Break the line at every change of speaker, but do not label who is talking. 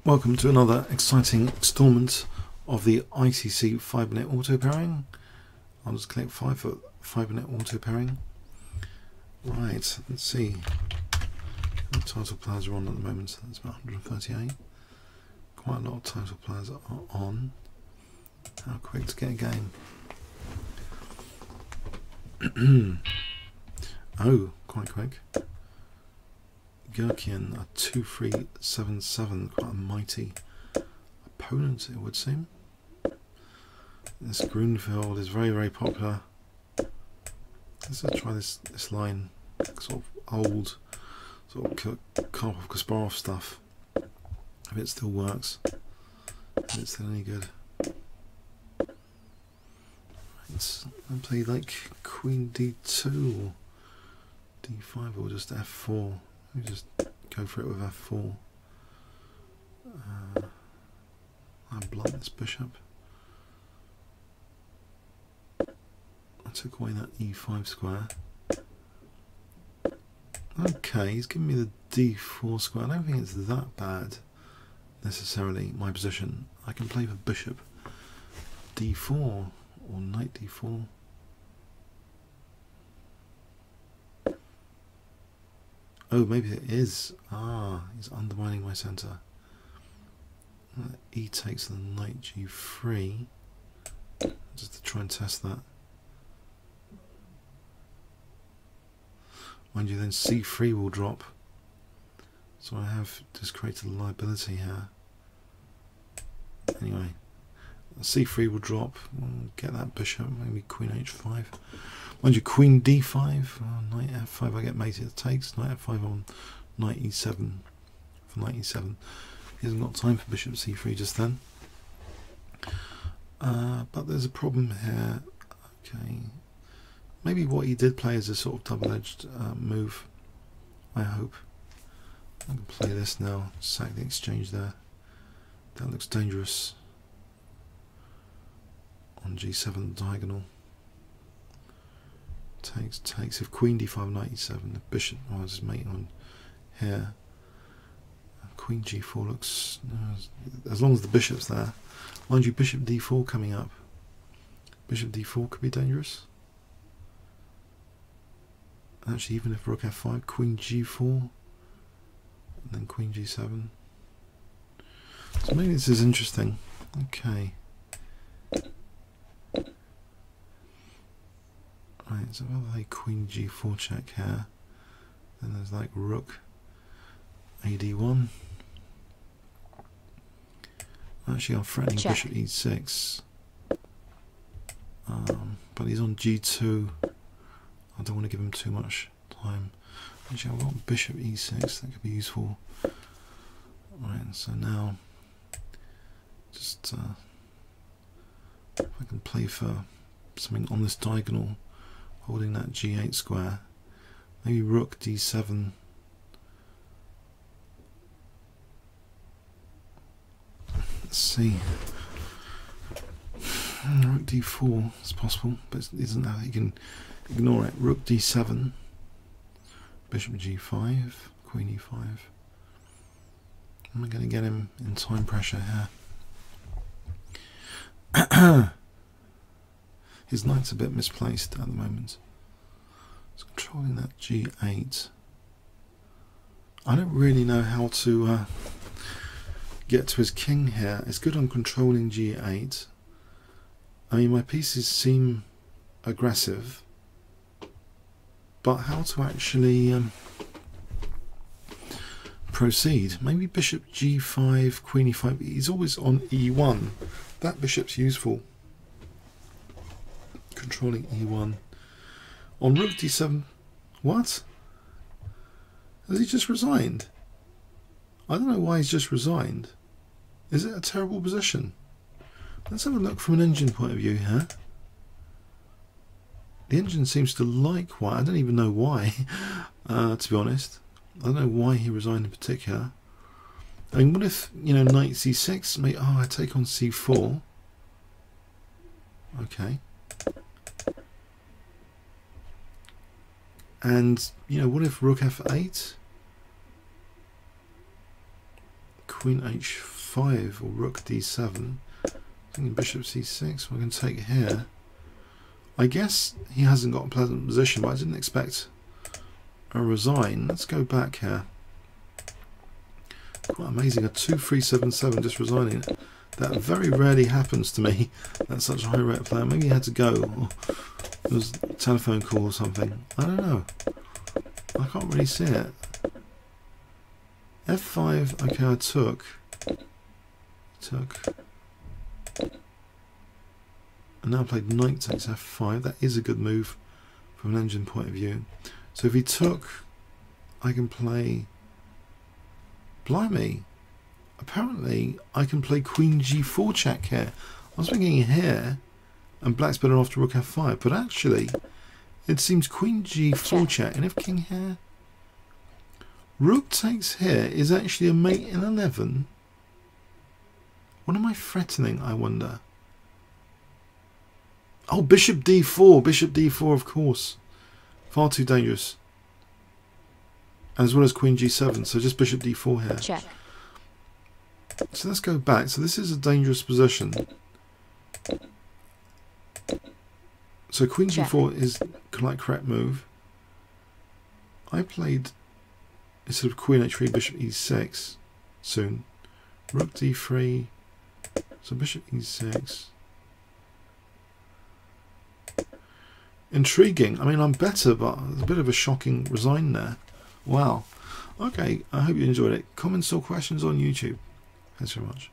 Welcome to another exciting instalment of the ICC 5-minute auto pairing. I'll just click 5-minute auto pairing. Right, let's see. The title players are on at the moment, so that's about 138. Quite a lot of title players are on. How quick to get a game? Oh, quite quick. Gherkin, a 2-3-7-7, quite a mighty opponent, it would seem. This Grünfeld is very, very popular. Let's try this line, sort of old, sort of Karpov Kasparov stuff. If it still works, if it's still any good. Let's play like Queen D2 or D5 or just F4. Let me just go for it with F4. I'll blunt this bishop. I took away that E5 square. Okay, he's giving me the D4 square. I don't think it's that bad necessarily, my position. I can play for bishop D4 or knight D4. Oh, maybe it is. Ah, he's undermining my centre. E takes the knight G3. Just to try and test that. Mind you, then C3 will drop. So I have just created a liability here. Anyway, C3 will drop. We'll get that bishop. Maybe Queen H5. Mind you, Queen D5, Knight F5, I get mated, it takes, Knight F5 on Knight E7, for Knight E7. He hasn't got time for Bishop C3 just then. But there's a problem here. Okay, maybe what he did play is a sort of double-edged move, I hope. I can play this now, sack the exchange there. That looks dangerous. On G7 diagonal. Takes. If Queen D5, Knight E7, the bishop, oh, is mating on here. Queen G4 looks, as long as the bishop's there. Mind you, Bishop D4 coming up. Bishop D4 could be dangerous. Actually, even if Rook F5, Queen G4, and then Queen G7. So maybe this is interesting. Okay. Right, so if I play Queen G4 check here, then there's like Rook AD1. Actually, I'm threatening check. Bishop E6, but he's on G2. I don't want to give him too much time. Actually, I've got Bishop E6. That could be useful. Right, so now just if I can play for something on this diagonal, holding that G8 square, maybe Rook D7. Let's see. Rook D4 is possible, but it isn't how you can ignore it. Rook D7, Bishop G5, Queen E5. Am I going to get him in time pressure here? His knight's a bit misplaced at the moment. He's controlling that G8. I don't really know how to get to his king here. It's good on controlling G8. I mean, my pieces seem aggressive, but how to actually proceed? Maybe Bishop G5, Queen E5. He's always on E1. That bishop's useful. Controlling E1 on Rook D7. What? Has he just resigned? I don't know why he's just resigned. Is it a terrible position? Let's have a look from an engine point of view here. The engine seems to like white. I don't even know why, to be honest. I don't know why he resigned in particular. I mean, what if, you know, Knight C6? Maybe, oh, I take on C4. Okay. And, you know, what if Rook F8? Queen H5. f5 or rook d7. Thinking bishop c6. We're going to take here. I guess he hasn't got a pleasant position, but I didn't expect a resign. Let's go back here. Quite amazing, a 2-3-7-7 just resigning. That very rarely happens to me. That's such a high rate player. Maybe he had to go, or it was a telephone call or something. I don't know. I can't really see it. F5, okay, I took. And now I played knight takes f5. That is a good move from an engine point of view. So if he took, I can play. Blimey. Apparently, I can play queen g4 check here. I was thinking here, and black's better off to rook f5, but actually, it seems queen g4 check, and if king here, rook takes here is actually a mate in 11. What am I threatening, I wonder? Oh, bishop d4, of course. Far too dangerous. As well as queen g7, so just bishop d4 here.
Check.
So let's go back. So this is a dangerous position. So queen g4 is like correct move. I played instead of queen h3, bishop e6 soon. Rook d3. So bishop e6. Intriguing. I mean, I'm better, but there's a bit of a shocking resign there. Wow. Okay, I hope you enjoyed it. Comments or questions on YouTube. Thanks very much.